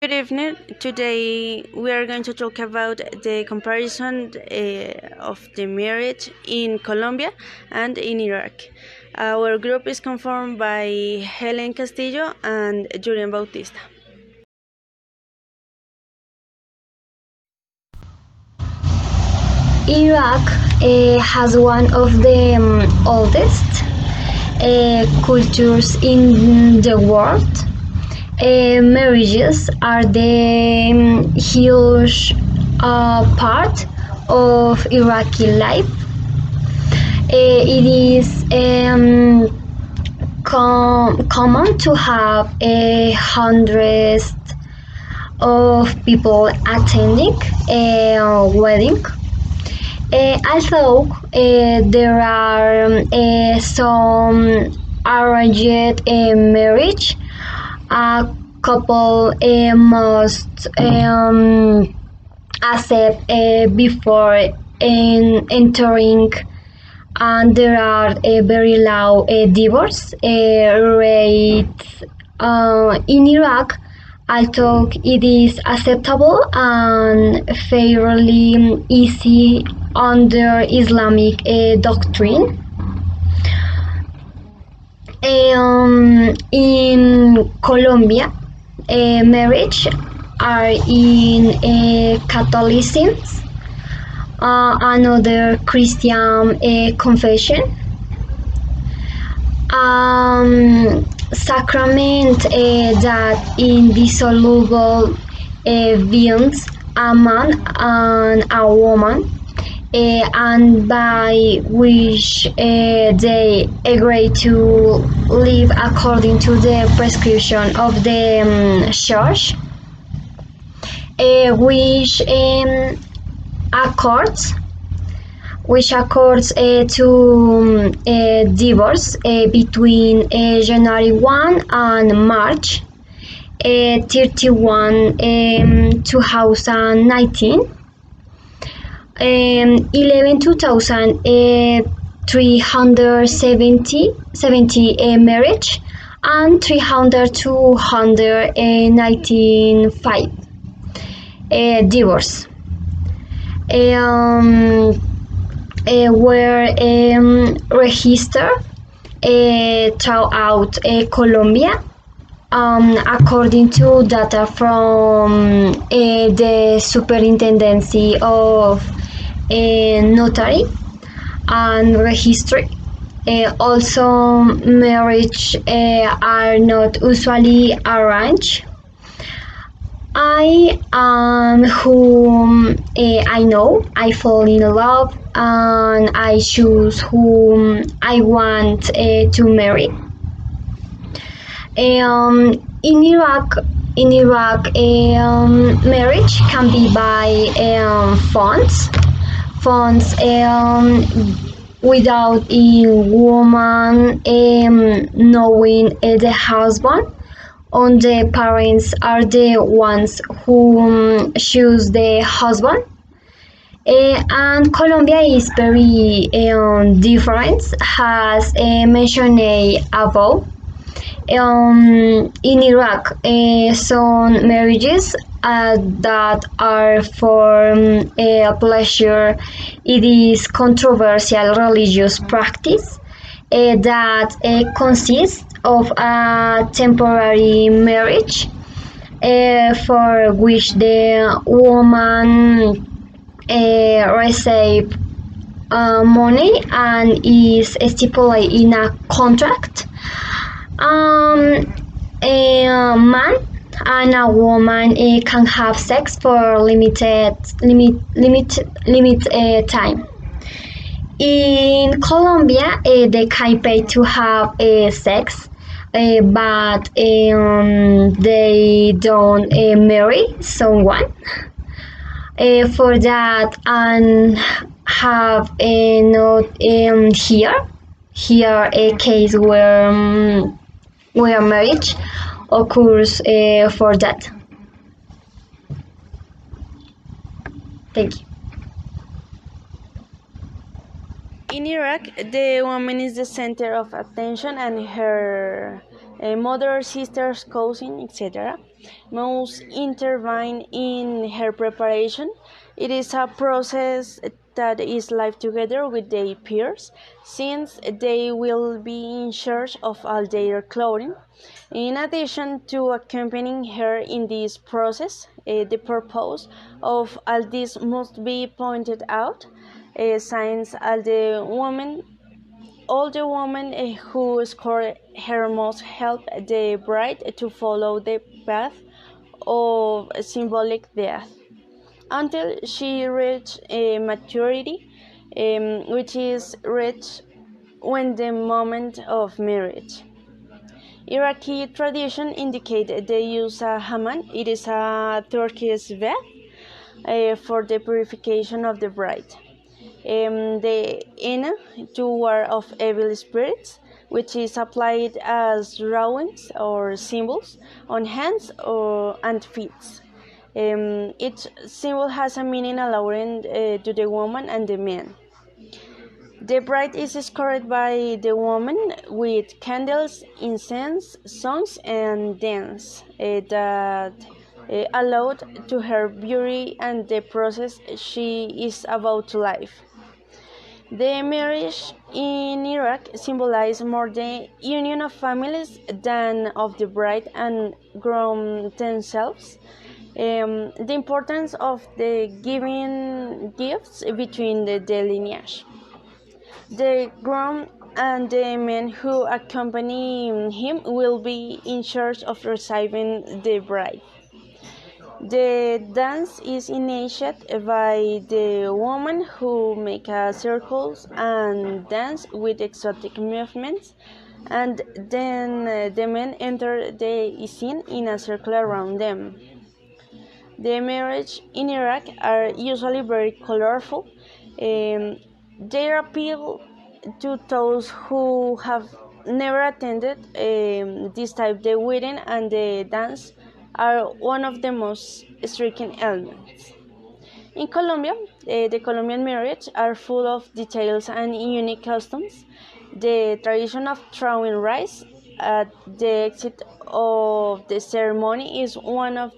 Good evening. Today we are going to talk about the comparison of the marriage in Colombia and in Iraq. Our group is conformed by Helen Castillo and Yurian Bautista. Iraq has one of the oldest cultures in the world. Marriages are the huge part of Iraqi life. It is common to have hundreds of people attending a wedding. Although there are some arranged marriage, a couple must accept before entering, and there are very low divorce rates in Iraq. Although it is acceptable and fairly easy under Islamic doctrine. In Colombia, marriage are in Catholicism, another Christian confession. Sacrament that indissoluble binds a man and a woman, and by which they agree to live according to the prescription of the church, which accords to divorce between January 1 and March 31, 2019. 11,370 marriage and 395 divorce were registered throughout Colombia, according to data from the Superintendency of Notary and Registry. Also, marriage are not usually arranged. I whom I know, I fall in love, and I choose whom I want to marry. In Iraq, marriage can be by funds without a woman knowing the husband, and the parents are the ones who choose the husband. And Colombia is very different, as mentioned above. In Iraq, some marriages that are for pleasure, it is controversial religious practice that consists of a temporary marriage for which the woman receives money and is stipulated in a contract. A man and a woman can have sex for limited time. In Colombia, they can pay to have sex, but they don't marry someone. For that, and have not here a case where marriage occurs for that. Thank you. In Iraq, the woman is the center of attention, and her mother, sisters, cousin, etc., must intervene in her preparation. It is a process that is live together with their peers, since they will be in charge of all their clothing. In addition to accompanying her in this process, the purpose of all this must be pointed out, since all the women who escort her must help the bride to follow the path of symbolic death until she reaches maturity, which is reached when the moment of marriage. Iraqi tradition indicates they use a hammam. It is a Turkish bath for the purification of the bride. The henna to ward off evil spirits, which is applied as drawings or symbols on hands and feet. Each symbol has a meaning allowing to the woman and the man. The bride is escorted by the woman with candles, incense, songs, and dance that allowed to her beauty and the process she is about to live. The marriage in Iraq symbolizes more the union of families than of the bride and groom themselves. The importance of the giving gifts between the lineage. The groom and the men who accompany him will be in charge of receiving the bride. The dance is initiated by the women who make circles and dance with exotic movements, and then the men enter the scene in a circle around them. The marriages in Iraq are usually very colorful. They appeal to those who have never attended this type. The wedding and the dance are one of the most striking elements. In Colombia, the Colombian marriages are full of details and unique customs. The tradition of throwing rice at the exit of the ceremony is one of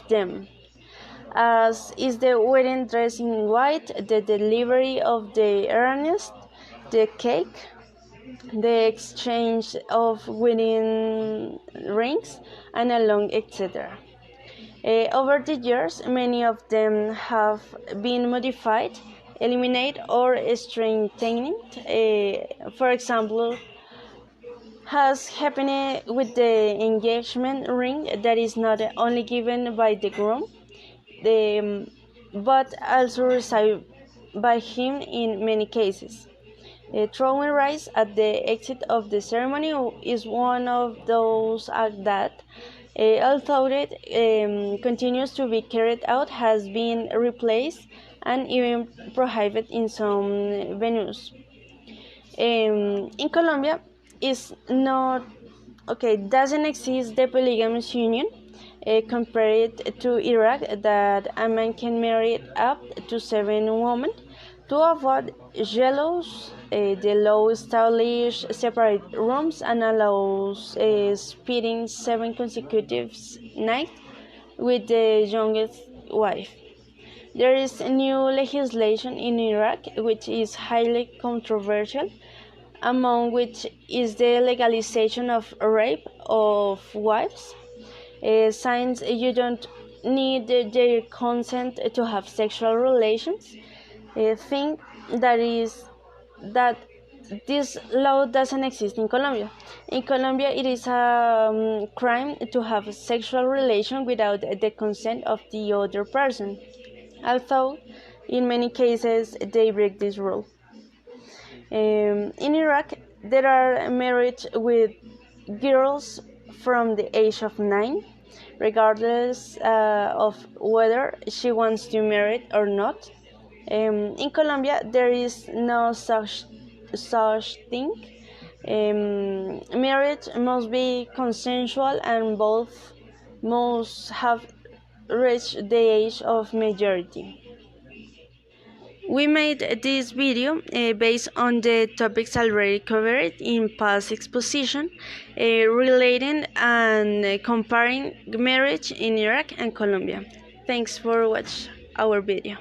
them, as is the wedding dress in white, the delivery of the earnest, the cake, the exchange of wedding rings, and along, etc. Over the years, many of them have been modified, eliminated, or strengthened. For example, has happened with the engagement ring that is not only given by the groom, but also received by him in many cases. Throwing rice at the exit of the ceremony is one of those acts that, although it continues to be carried out, has been replaced and even prohibited in some venues. In Colombia, is not doesn't exist the polygamous union compared to Iraq, that a man can marry up to 7 women. To avoid jealous, the law establishes separate rooms and allows spending 7 consecutive nights with the youngest wife. There is new legislation in Iraq which is highly controversial, among which is the legalization of rape of wives. Since you don't need their consent to have sexual relations, think that this law doesn't exist in Colombia. In Colombia, it is a crime to have sexual relation without the consent of the other person, although in many cases they break this rule. In Iraq, there are marriages with girls from the age of 9, regardless of whether she wants to marry or not. In Colombia, there is no such thing. Marriage must be consensual and both must have reached the age of majority. We made this video based on the topics already covered in past exposition, relating and comparing marriage in Iraq and Colombia. Thanks for watching our video.